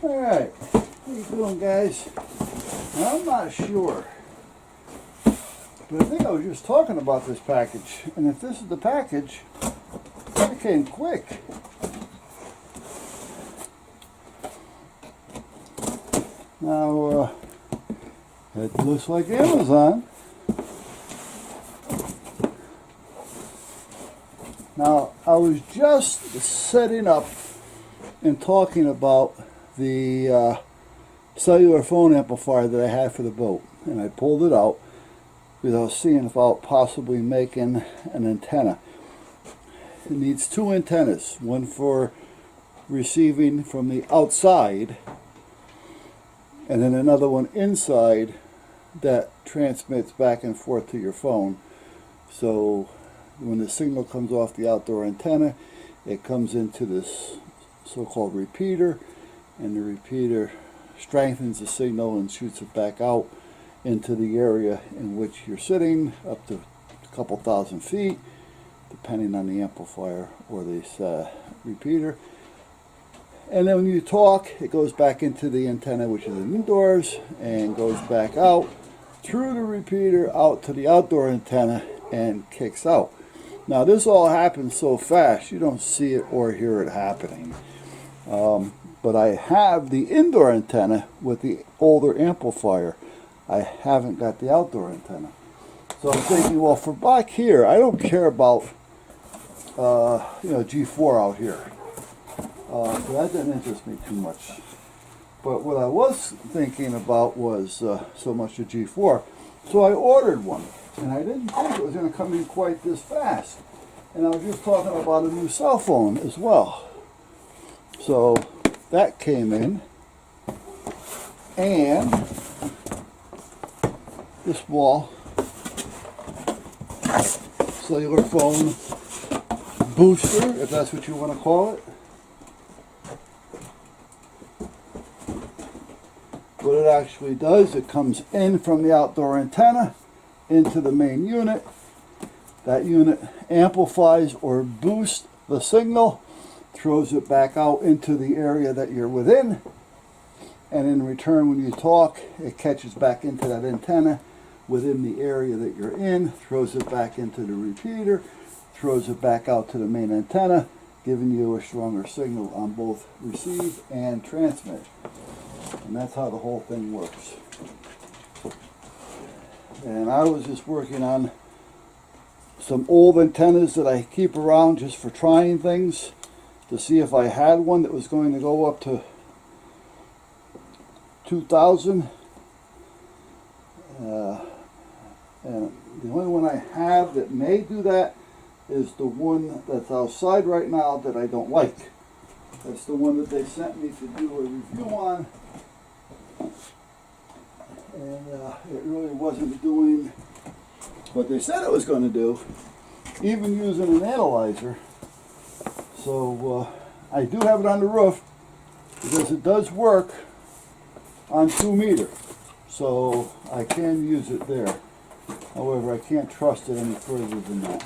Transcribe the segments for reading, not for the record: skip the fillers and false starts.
Alright, how you doing, guys? I'm not sure, but I think I was just talking about this package, and if this is the package, it came quick. Now, it looks like Amazon. Now, I was just setting up and talking about the cellular phone amplifier that I had for the boat, and I pulled it out because I was seeing about possibly making an antenna. It needs two antennas, one for receiving from the outside and then another one inside that transmits back and forth to your phone. So when the signal comes off the outdoor antenna, it comes into this so-called repeater, and the repeater strengthens the signal and shoots it back out into the area in which you're sitting, up to a couple thousand feet, depending on the amplifier or this repeater. And then when you talk, it goes back into the antenna, which is indoors, and goes back out through the repeater out to the outdoor antenna and kicks out. Now, this all happens so fast, you don't see it or hear it happening. But I have the indoor antenna with the older amplifier. I haven't got the outdoor antenna. So I'm thinking, well, for back here, I don't care about G4 out here. So that didn't interest me too much. But what I was thinking about was so much the G4. So I ordered one, and I didn't think it was going to come in quite this fast. And I was just talking about a new cell phone as well. So that came in, and this small cellular phone booster, if that's what you want to call it. What it actually does, it comes in from the outdoor antenna into the main unit. That unit amplifies or boosts the signal, throws it back out into the area that you're within, and in return, when you talk, it catches back into that antenna within the area that you're in, throws it back into the repeater, throws it back out to the main antenna, giving you a stronger signal on both receive and transmit. And that's how the whole thing works. And I was just working on some old antennas that I keep around just for trying things, to see if I had one that was going to go up to 2,000. And the only one I have that may do that is the one that's outside right now that I don't like. That's the one that they sent me to do a review on. And it really wasn't doing what they said it was going to do, even using an analyzer. So I do have it on the roof because it does work on 2 meter. So I can use it there. However, I can't trust it any further than that.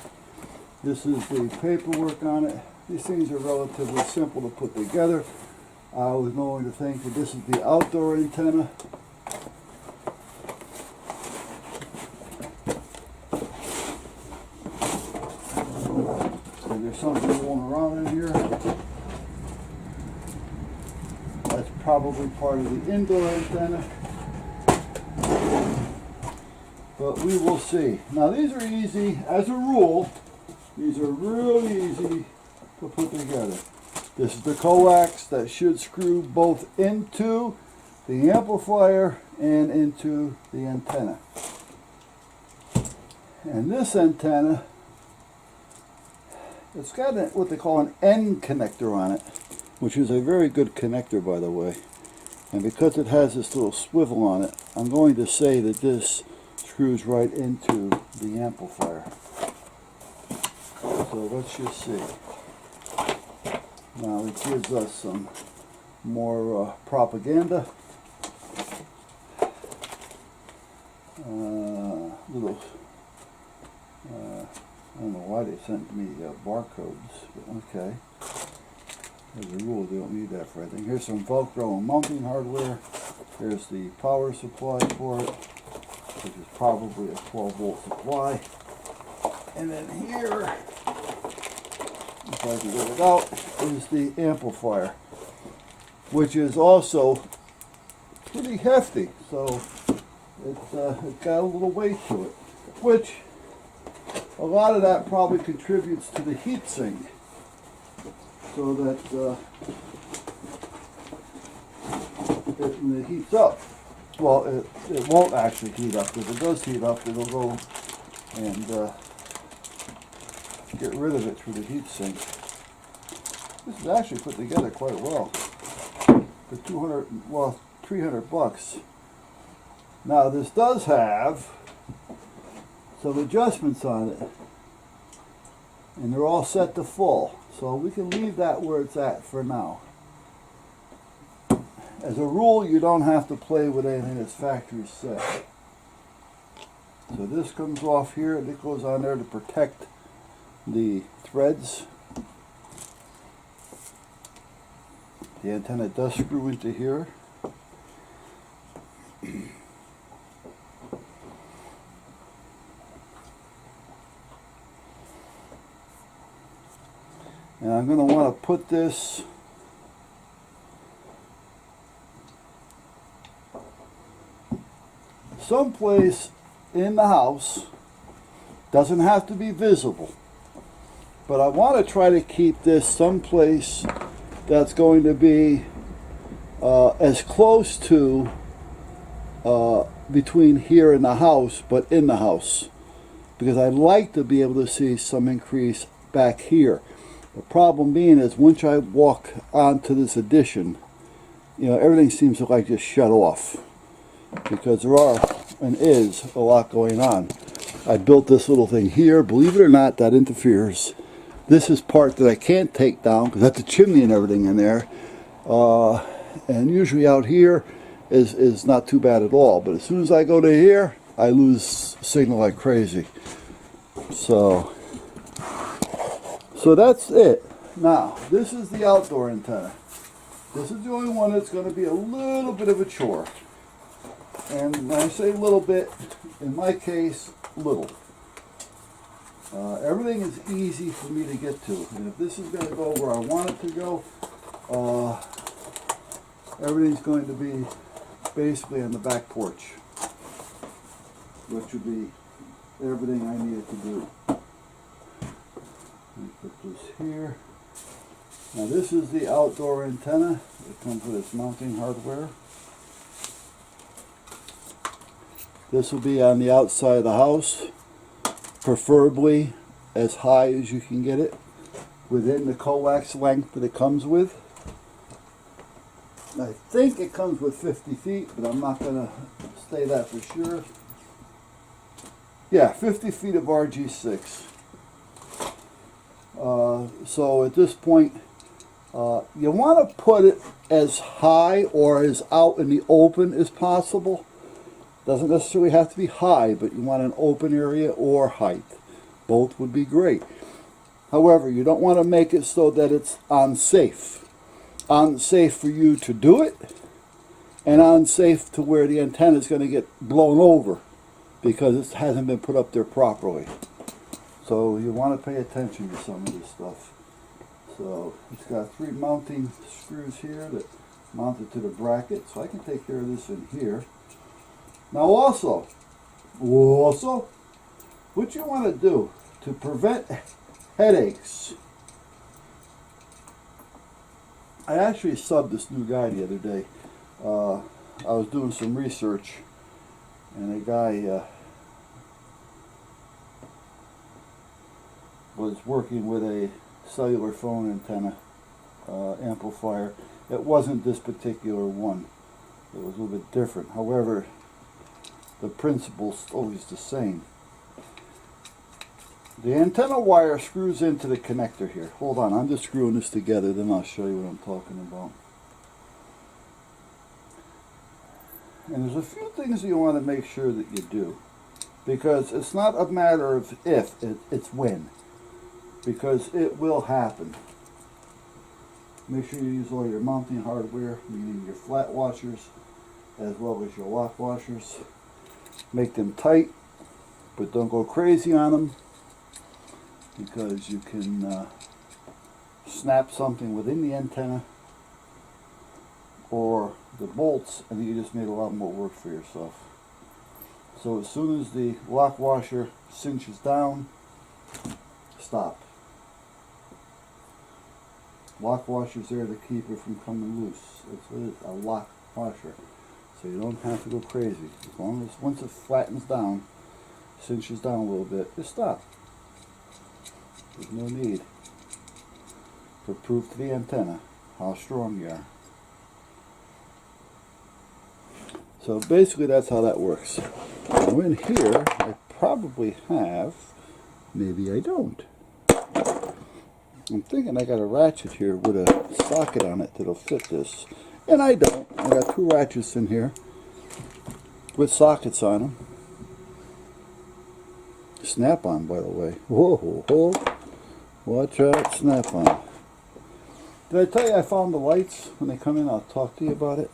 This is the paperwork on it. These things are relatively simple to put together. I was going to think that this is the outdoor antenna. So there's something going around in here. That's probably part of the indoor antenna. But we will see. Now these are easy, as a rule, these are really easy to put together. This is the coax that should screw both into the amplifier and into the antenna. And this antenna, it's got what they call an N connector on it, which is a very good connector, by the way. And because it has this little swivel on it, I'm going to say that this screws right into the amplifier. So let's just see. Now it gives us some more propaganda. Little, I don't know why they sent me barcodes, but okay. As a rule, they don't need that for anything. Here's some Velcro and mounting hardware. Here's the power supply for it, which is probably a 12-volt supply. And then here, if I can get it out, is the amplifier, which is also pretty hefty. So it's got a little weight to it, which a lot of that probably contributes to the heat sink, so that when it heats up, well, it won't actually heat up. If it does heat up, it'll go and get rid of it through the heat sink. This is actually put together quite well for 300 bucks. Now this does have some adjustments on it, and they're all set to full, so we can leave that where it's at for now. As a rule, you don't have to play with anything that's factory set. So this comes off here, and it goes on there to protect the threads. The antenna does screw into here. And I'm going to want to put this someplace in the house. Doesn't have to be visible, but I want to try to keep this someplace that's going to be as close to between here and the house, but in the house, because I'd like to be able to see some increase back here. The problem being is once I walk onto this addition, you know, everything seems to like just shut off, because there are and is a lot going on. I built this little thing here. Believe it or not, that interferes. This is part that I can't take down because that's the chimney and everything in there. And usually out here is not too bad at all. But as soon as I go to here, I lose signal like crazy. So that's it. Now, this is the outdoor antenna. This is the only one that's going to be a little bit of a chore. And when I say little bit, in my case, little. Everything is easy for me to get to. And if this is going to go where I want it to go, everything's going to be basically on the back porch, which would be everything I needed to do. Let me put this here. Now this is the outdoor antenna. It comes with its mounting hardware. This will be on the outside of the house, preferably as high as you can get it, within the coax length that it comes with. I think it comes with 50 feet, but I'm not going to say that for sure. Yeah, 50 feet of RG6. So at this point, you want to put it as high or as out in the open as possible. Doesn't necessarily have to be high, but you want an open area or height. Both would be great. However, you don't want to make it so that it's unsafe. Unsafe for you to do it, and unsafe to where the antenna is going to get blown over because it hasn't been put up there properly. So you want to pay attention to some of this stuff. So it's got 3 mounting screws here that mount it to the bracket, so I can take care of this in here. Now also, what you want to do to prevent headaches, I actually subbed this new guy the other day. I was doing some research, and a guy was working with a cellular phone antenna amplifier. It wasn't this particular one. It was a little bit different. However, the principle's always the same. The antenna wire screws into the connector here. Hold on, I'm just screwing this together, then I'll show you what I'm talking about. And there's a few things you want to make sure that you do, because it's not a matter of if, it's when, because it will happen. Make sure you use all your mounting hardware, meaning your flat washers as well as your lock washers. Make them tight, but don't go crazy on them, because you can snap something within the antenna or the bolts, and you just made a lot more work for yourself. So as soon as the lock washer cinches down, stop. Lock washer's there to keep it from coming loose. It's what it is, a lock washer. So you don't have to go crazy. As long as once it flattens down, cinches down a little bit, just stop. There's no need to prove to the antenna how strong you are. So basically that's how that works. Now in here I probably have, maybe I don't. I'm thinking I got a ratchet here with a socket on it that'll fit this. And I don't. I got two ratchets in here with sockets on them. Snap-on, by the way. Whoa, whoa, whoa. Watch out, Snap-on. Did I tell you I found the lights? When they come in, I'll talk to you about it.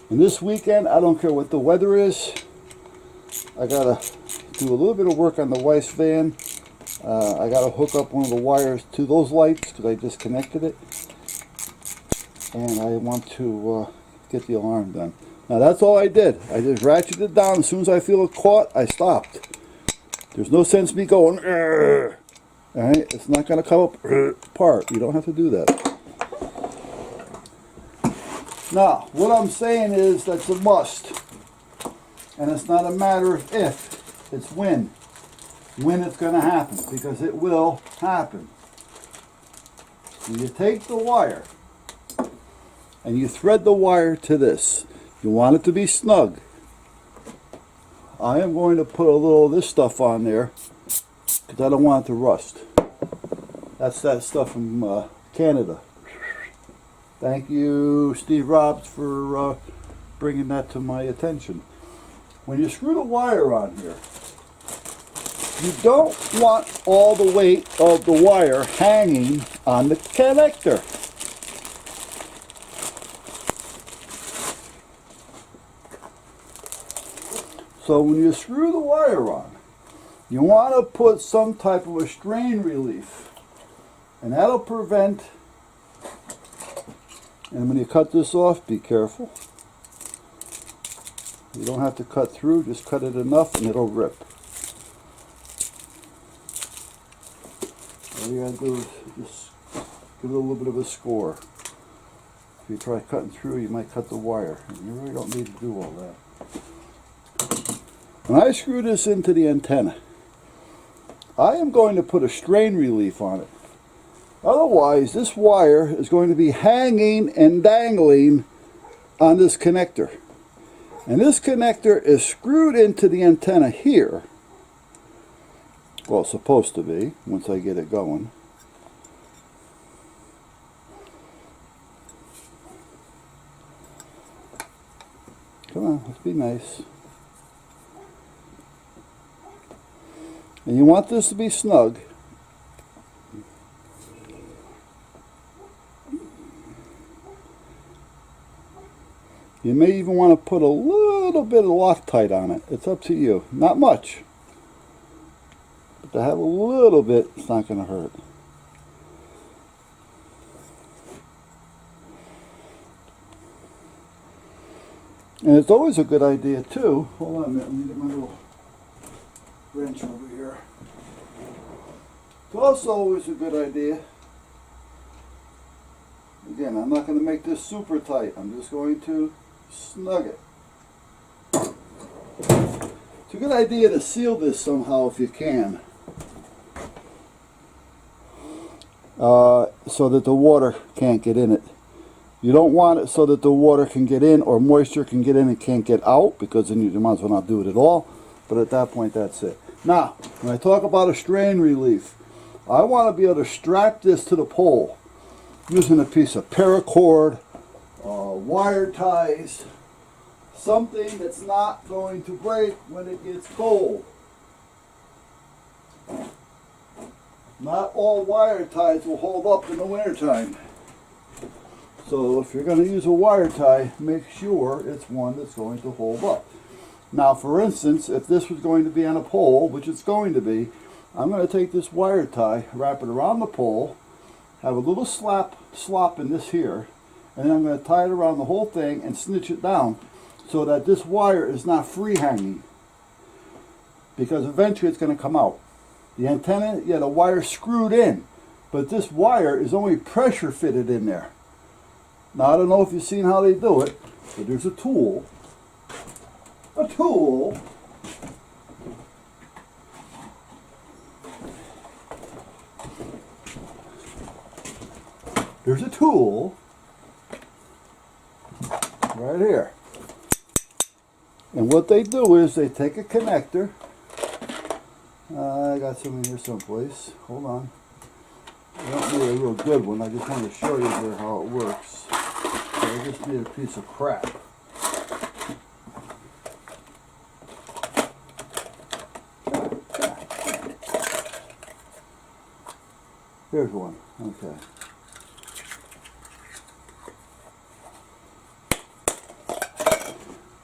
And this weekend, I don't care what the weather is, I gotta do a little bit of work on the Weiss van. I gotta hook up one of the wires to those lights because I disconnected it. And I want to get the alarm done. Now that's all I did. I just ratcheted it down. As soon as I feel it caught, I stopped. There's no sense me going, alright? It's not going to come up apart. You don't have to do that. Now, what I'm saying is that's a must. And it's not a matter of if, it's when. When it's going to happen, because it will happen. When you take the wire and you thread the wire to this, you want it to be snug. I am going to put a little of this stuff on there because I don't want it to rust. That's that stuff from Canada. Thank you, Steve Robs, for bringing that to my attention. When you screw the wire on here, you don't want all the weight of the wire hanging on the connector. So when you screw the wire on, you want to put some type of a strain relief. And that'll prevent, and when you cut this off, be careful. You don't have to cut through, just cut it enough and it'll rip. All you gotta do is just give it a little bit of a score. If you try cutting through, you might cut the wire. And you really don't need to do all that. When I screw this into the antenna, I am going to put a strain relief on it. Otherwise, this wire is going to be hanging and dangling on this connector. And this connector is screwed into the antenna here. Well, it's supposed to be, once I get it going. Come on, let's be nice. And you want this to be snug. You may even want to put a little bit of Loctite on it. It's up to you. Not much. But to have a little bit, it's not going to hurt. And it's always a good idea too. Hold on a minute, let me get my little wrench over here. It's also always a good idea. Again, I'm not going to make this super tight. I'm just going to snug it. It's a good idea to seal this somehow if you can. So that the water can't get in it. You don't want it so that the water can get in or moisture can get in and can't get out, because then you might as well not do it at all. But at that point, that's it. Now, when I talk about a strain relief, I want to be able to strap this to the pole using a piece of paracord, wire ties, something that's not going to break when it gets cold. not all wire ties will hold up in the wintertime. So if you're going to use a wire tie, make sure it's one that's going to hold up. Now, for instance, if this was going to be on a pole, which it's going to be, I'm going to take this wire tie, wrap it around the pole, have a little slop in this here, and then I'm going to tie it around the whole thing and snitch it down so that this wire is not free hanging, because eventually it's going to come out. The antenna, yeah, the wire's screwed in, but this wire is only pressure fitted in there. Now, I don't know if you've seen how they do it, but there's a tool. There's a tool right here. And what they do is they take a connector. I got some in here someplace. Hold on. I don't need a real good one. I just want to show you here how it works. So I just need a piece of crap. Here's one. Okay.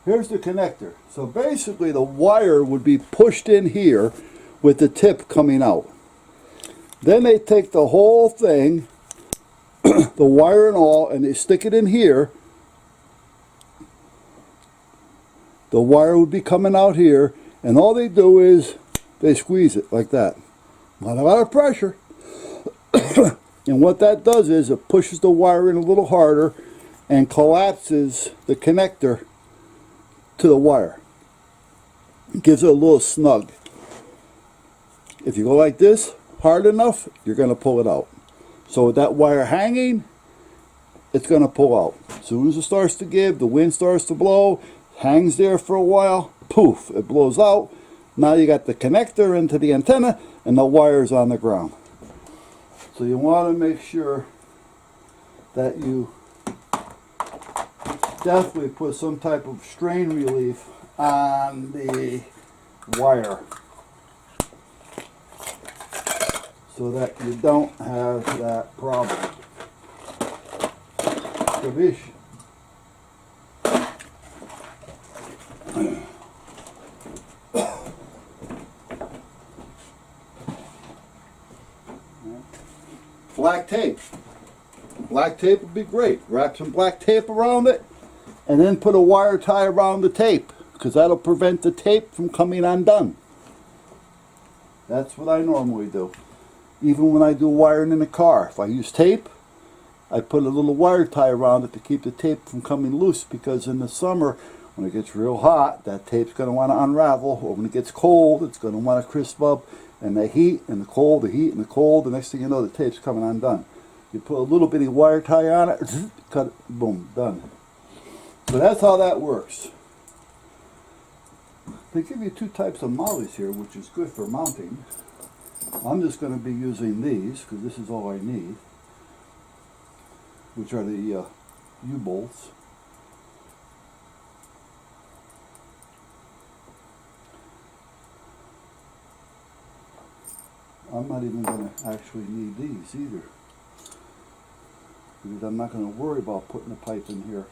Here's the connector. So basically the wire would be pushed in here with the tip coming out. Then they take the whole thing, the wire and all, and they stick it in here. The wire would be coming out here, and all they do is they squeeze it like that. Not a lot of pressure. And what that does is it pushes the wire in a little harder and collapses the connector to the wire. It gives it a little snug. If you go like this, hard enough, you're going to pull it out. So with that wire hanging, it's going to pull out. As soon as it starts to give, the wind starts to blow, hangs there for a while, poof, it blows out. Now you got the connector into the antenna and the wire's on the ground. So you want to make sure that you definitely put some type of strain relief on the wire so that you don't have that problem. Kabish. Black tape. Black tape would be great. Wrap some black tape around it and then put a wire tie around the tape, because that'll prevent the tape from coming undone. That's what I normally do. Even when I do wiring in the car, if I use tape, I put a little wire tie around it to keep the tape from coming loose, because in the summer, when it gets real hot, that tape's going to want to unravel, or when it gets cold, it's going to want to crisp up, and the heat and the cold, the heat and the cold, the next thing you know, the tape's coming undone. You put a little bitty wire tie on it, cut it, boom, done. So that's how that works. They give you two types of mollies here, which is good for mounting. I'm just going to be using these, because this is all I need, which are the U-bolts. I'm not even going to actually need these either, because I'm not going to worry about putting the pipe in here.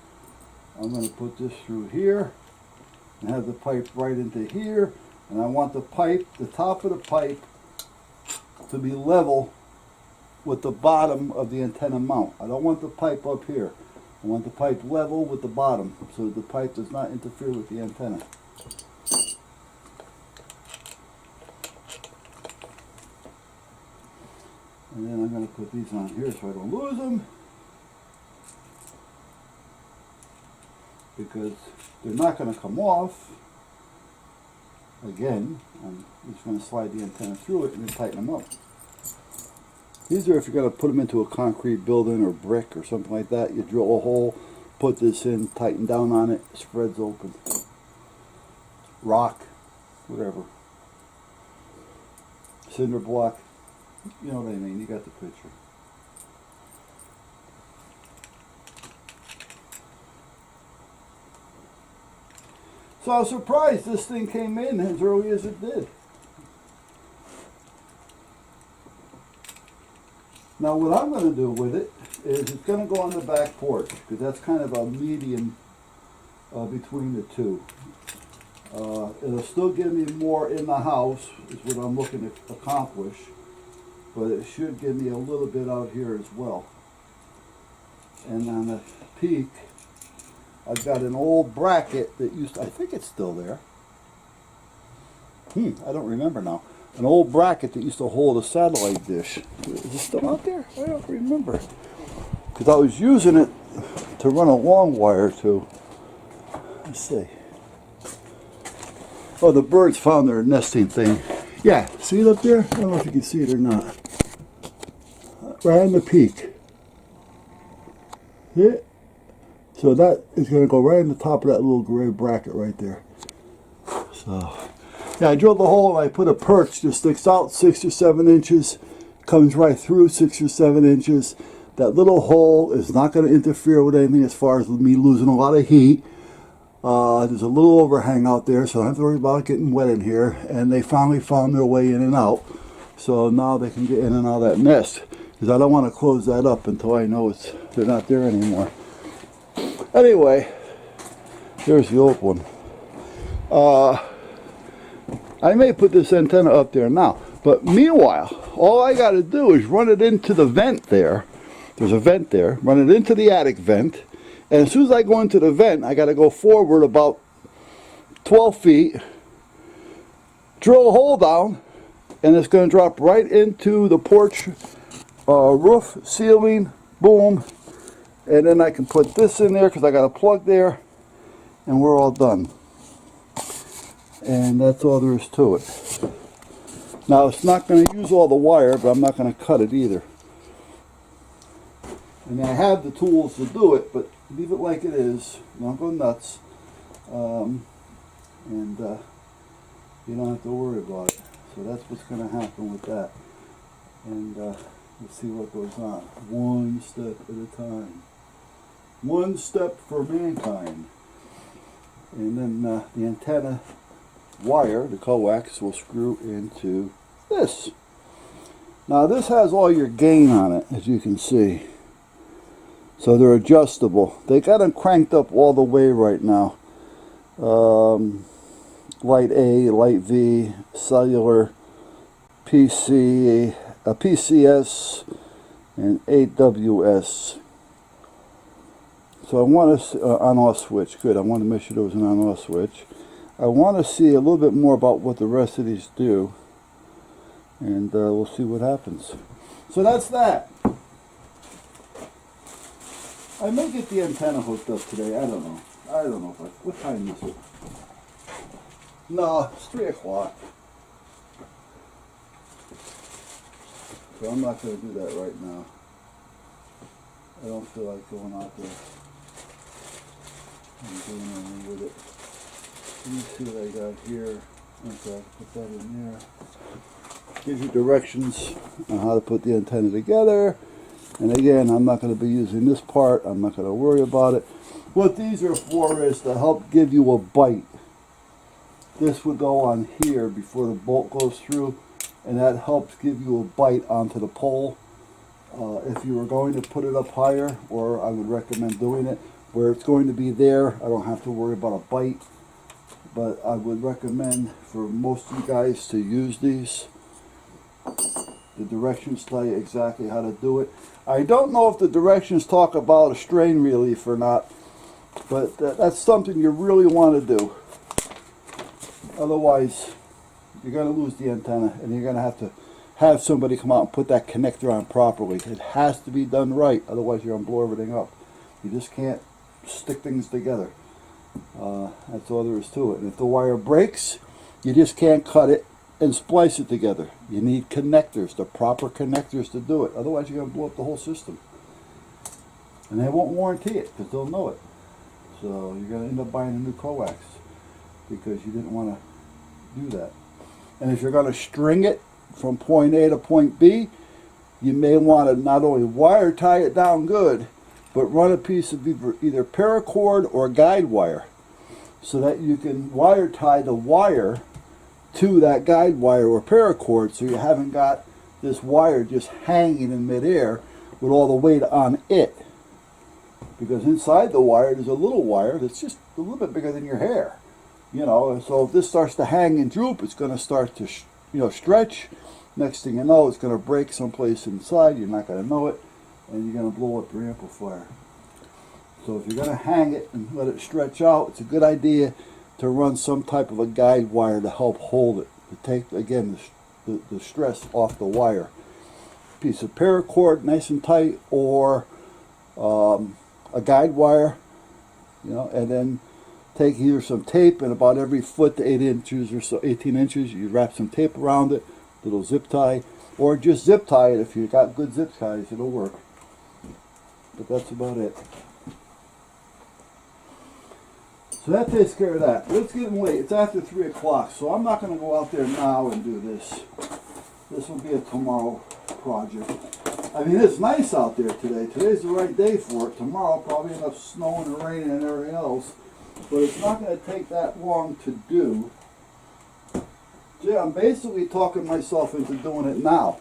I'm going to put this through here and have the pipe right into here, and I want the pipe, the top of the pipe, to be level with the bottom of the antenna mount. I don't want the pipe up here. I want the pipe level with the bottom so that the pipe does not interfere with the antenna. And then I'm going to put these on here so I don't lose them, because they're not going to come off. Again, I'm just going to slide the antenna through it and then tighten them up. These are if you're going to put them into a concrete building or brick or something like that. You drill a hole, put this in, tighten down on it, spreads open. Rock, whatever. Cinder block, you know what I mean, you got the picture. So I was surprised this thing came in as early as it did. Now what I'm going to do with it is it's going to go on the back porch, because that's kind of a median between the two. It'll still give me more in the house, is what I'm looking to accomplish, but it should give me a little bit out here as well. And on the peak, I've got an old bracket that used to, I think it's still there. I don't remember now. An old bracket that used to hold a satellite dish. Is it still out there? I don't remember. Because I was using it to run a long wire to. Let's see. Oh, the birds found their nesting thing. Yeah, see it up there? I don't know if you can see it or not. Right on the peak. See it? So that is going to go right in the top of that little gray bracket right there. So, yeah, I drilled the hole and I put a perch that sticks out 6 or 7 inches, comes right through 6 or 7 inches. That little hole is not going to interfere with anything as far as me losing a lot of heat. There's a little overhang out there, so I don't have to worry about it getting wet in here. And they finally found their way in and out. So now they can get in and out of that nest. Because I don't want to close that up until I know they're not there anymore. Anyway, there's the old one. I may put this antenna up there now. But meanwhile, all I got to do is run it into the vent there. There's a vent there. Run it into the attic vent. And as soon as I go into the vent, I got to go forward about 12 feet, drill a hole down, and it's going to drop right into the porch roof, ceiling, boom. And then I can put this in there because I got a plug there, and we're all done. And that's all there is to it. Now, it's not going to use all the wire, but I'm not going to cut it either. And I have the tools to do it, but leave it like it is. Don't go nuts. You don't have to worry about it. So that's what's going to happen with that. And let's see what goes on. One step at a time. One step for mankind. And then the antenna wire, the coax, will screw into this. Now this has all your gain on it, as you can see. So they're adjustable. They got them cranked up all the way right now. Light A, Light V, cellular, PC, PCS, and AWS. So I want to on-off switch. Good. I want to make sure there was an on-off switch. I want to see a little bit more about what the rest of these do, and we'll see what happens. So that's that. I may get the antenna hooked up today. I don't know. What time is it? No, it's 3 o'clock. So I'm not going to do that right now. I don't feel like going out there and doing anything with it. Let me see what I got here. Okay, put that in there. Gives you directions on how to put the antenna together. And again, I'm not going to be using this part. I'm not going to worry about it. What these are for is to help give you a bite. This would go on here before the bolt goes through, and that helps give you a bite onto the pole. If you were going to put it up higher, or I would recommend doing it where it's going to be there, I don't have to worry about a bite. But I would recommend for most of you guys to use these. The directions tell you exactly how to do it. I don't know if the directions talk about a strain relief or not, but that's something you really want to do. Otherwise, you're going to lose the antenna, and you're going to have somebody come out and put that connector on properly. It has to be done right, otherwise you're going to blow everything up. You just can't stick things together. That's all there is to it. And if the wire breaks, you just can't cut it and splice it together. You need connectors, the proper connectors to do it. Otherwise you're going to blow up the whole system. And they won't warranty it because they'll know it. So you're going to end up buying a new coax because you didn't want to do that. And if you're going to string it from point A to point B, you may want to not only wire tie it down good, but run a piece of either paracord or guide wire so that you can wire tie the wire to that guide wire or paracord, so you haven't got this wire just hanging in midair with all the weight on it. Because inside the wire there's a little wire that's just a little bit bigger than your hair. You know, and so if this starts to hang and droop, it's going to start to stretch. Next thing you know, it's going to break someplace inside. You're not going to know it, and you're going to blow up your amplifier. So if you're going to hang it and let it stretch out, it's a good idea to run some type of a guide wire to help hold it, to take, again, the stress off the wire. Piece of paracord, nice and tight, or a guide wire, you know, and then take either some tape, and about every foot to 8 inches or so, 18 inches, you wrap some tape around it, little zip tie, or just zip tie it. If you got good zip ties, it'll work. But that's about it. So that takes care of that. It's getting late. It's after 3 o'clock, so I'm not going to go out there now and do this. This will be a tomorrow project. I mean, it's nice out there today. Today's the right day for it. Tomorrow probably enough snowing and raining and everything else. But it's not going to take that long to do. See, I'm basically talking myself into doing it now.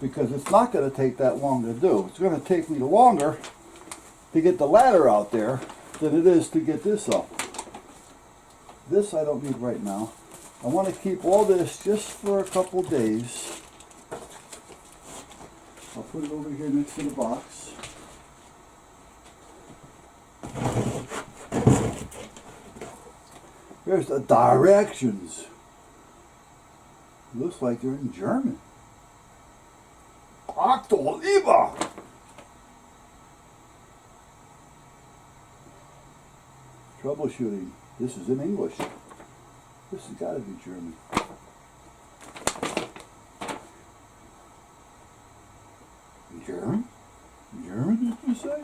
Because it's not going to take that long to do. It's going to take me longer to get the ladder out there than it is to get this up. This I don't need right now. I want to keep all this just for a couple days. I'll put it over here next to the box. Here's the directions. Looks like they're in German. Achtung, lieber! Troubleshooting. This is in English. This has got to be German. German? German, did you say?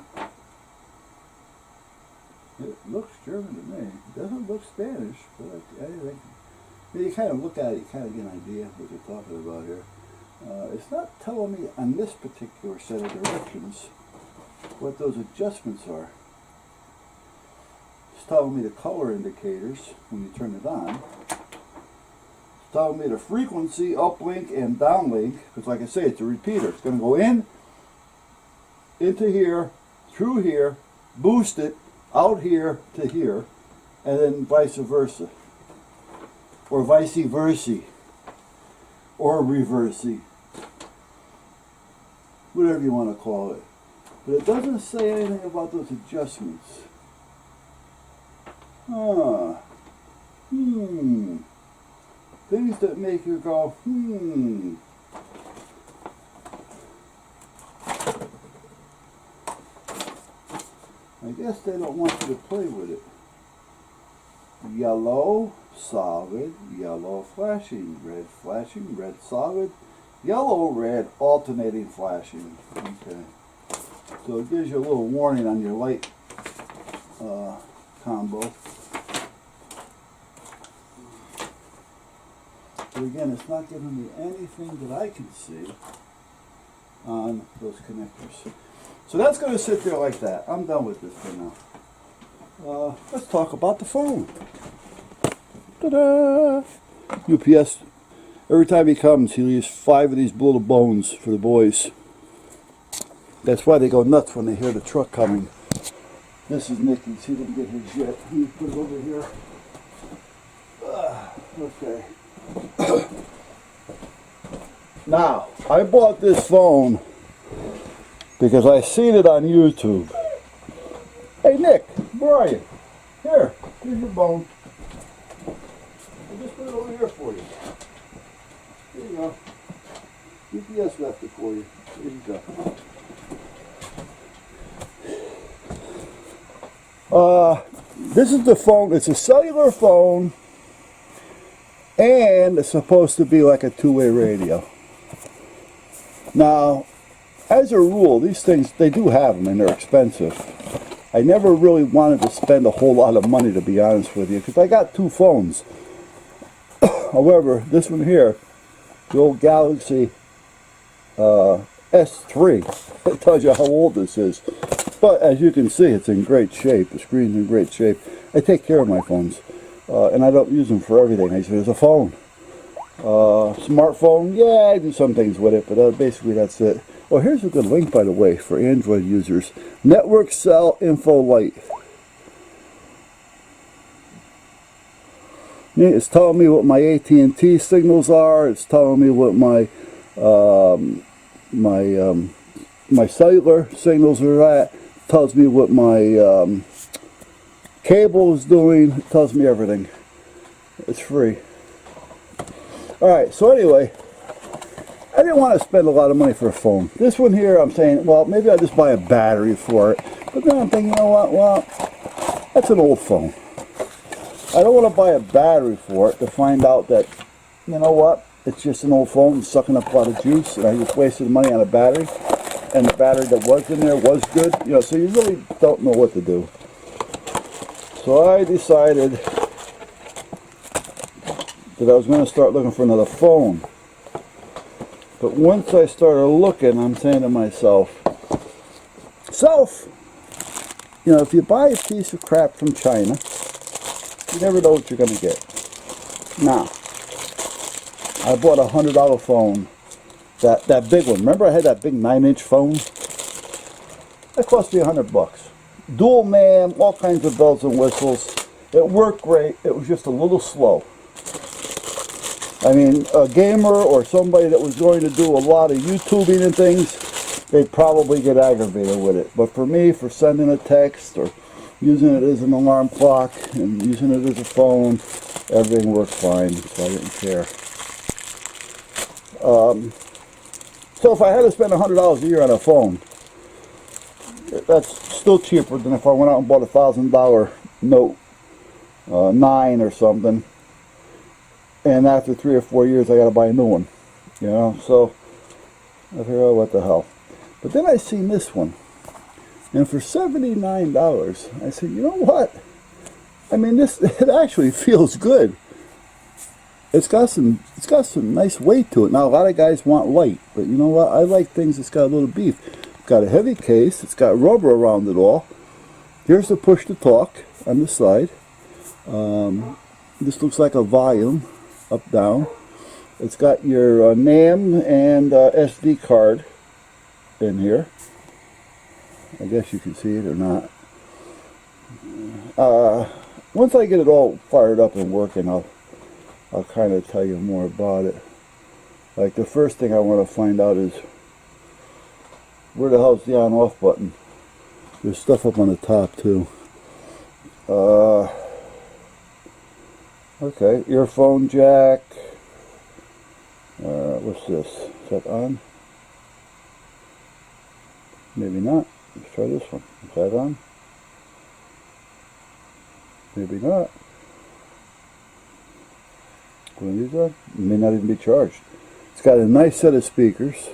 It looks German to me. It doesn't look Spanish, but I think you kind of look at it, you kind of get an idea what they're talking about here. It's not telling me on this particular set of directions what those adjustments are. It's telling me the color indicators when you turn it on. It's telling me the frequency, uplink and downlink, because like I say, it's a repeater. It's going to go in, into here, through here, boost it, out here to here, and then vice versa. Or vice versa. Or reversey. Whatever you want to call it. But it doesn't say anything about those adjustments. Things that make you go, I guess they don't want you to play with it. Yellow, solid, yellow flashing, red solid, yellow, red, alternating flashing. Okay. So it gives you a little warning on your light combo. But again, it's not giving me anything that I can see on those connectors. So that's going to sit there like that. I'm done with this for now. Let's talk about the phone. Ta-da! UPS, every time he comes, he leaves 5 of these little bones for the boys. That's why they go nuts when they hear the truck coming. This is Nicky's. He didn't get his yet. He put it over here. Okay. Now, I bought this phone because I seen it on YouTube. Hey Nick, where are you? Here's your bone. I just put it over here for you. There you go. UPS left it for you. There you go. This is the phone. It's a cellular phone, and it's supposed to be like a two-way radio. Now, as a rule, these things, they do have them, and they're expensive. I never really wanted to spend a whole lot of money, to be honest with you, because I got 2 phones. However, this one here, the old Galaxy S3, it tells you how old this is. But as you can see, it's in great shape. The screen's in great shape. I take care of my phones, and I don't use them for everything. I use it as a phone. Smartphone, yeah, I do some things with it, but basically that's it. Oh, here's a good link, by the way, for Android users. Network Cell Info Lite. It's telling me what my AT&T signals are. It's telling me what my my cellular signals are at. It tells me what my cable is doing. It tells me everything. It's free. Alright, so anyway, I didn't want to spend a lot of money for a phone. This one here, I'm saying, well, maybe I'll just buy a battery for it. But then I'm thinking, you know what, well, that's an old phone. I don't want to buy a battery for it to find out that, you know what, it's just an old phone sucking up a lot of juice, and I just wasted money on a battery, and the battery that was in there was good. You know, so you really don't know what to do. So I decided that I was going to start looking for another phone. But once I started looking, I'm saying to myself, you know, if you buy a piece of crap from China, you never know what you're going to get. Now, I bought a $100 phone, that big one. Remember I had that big 9-inch phone? That cost me $100. Dual MAM, all kinds of bells and whistles. It worked great. It was just a little slow. I mean, a gamer or somebody that was going to do a lot of YouTubing and things, they'd probably get aggravated with it. But for me, for sending a text or using it as an alarm clock and using it as a phone, everything worked fine, so I didn't care. So if I had to spend $100 a year on a phone, that's still cheaper than if I went out and bought a $1,000 Note 9 or something, and after 3 or 4 years I got to buy a new one, you know. So I figured, oh, what the hell. But then I seen this one, and for $79, I said, you know what? I mean, it actually feels good. It's got some nice weight to it. Now a lot of guys want light, but you know what? I like things that's got a little beef. It's got a heavy case. It's got rubber around it all. Here's the push to talk on the side. This looks like a volume, up down. It's got your NAM and SD card in here. I guess you can see it or not. Once I get it all fired up and working, I'll kind of tell you more about it. Like, the first thing I want to find out is, where the hell's the on-off button? There's stuff up on the top too. Okay, earphone jack. What's this? Is that on? Maybe not. Let's try this one. Is that on? Maybe not. One of these on? It may not even be charged. It's got a nice set of speakers.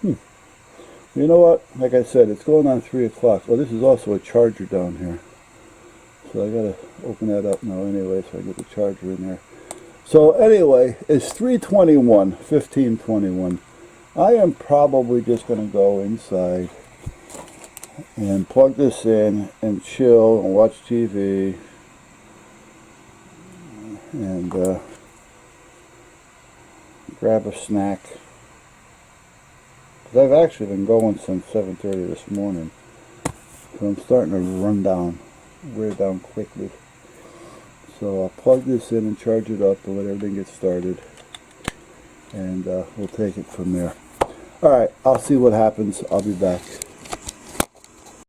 You know what? Like I said, it's going on 3 o'clock. Oh, this is also a charger down here. So I gotta open that up now anyway, so I get the charger in there. So anyway, it's 3:21, 15:21. I am probably just gonna go inside and plug this in and chill and watch TV and grab a snack. I've actually been going since 7:30 this morning, so I'm starting to wear down quickly. So I'll plug this in and charge it up and let everything get started, and we'll take it from there. Alright, I'll see what happens. I'll be back.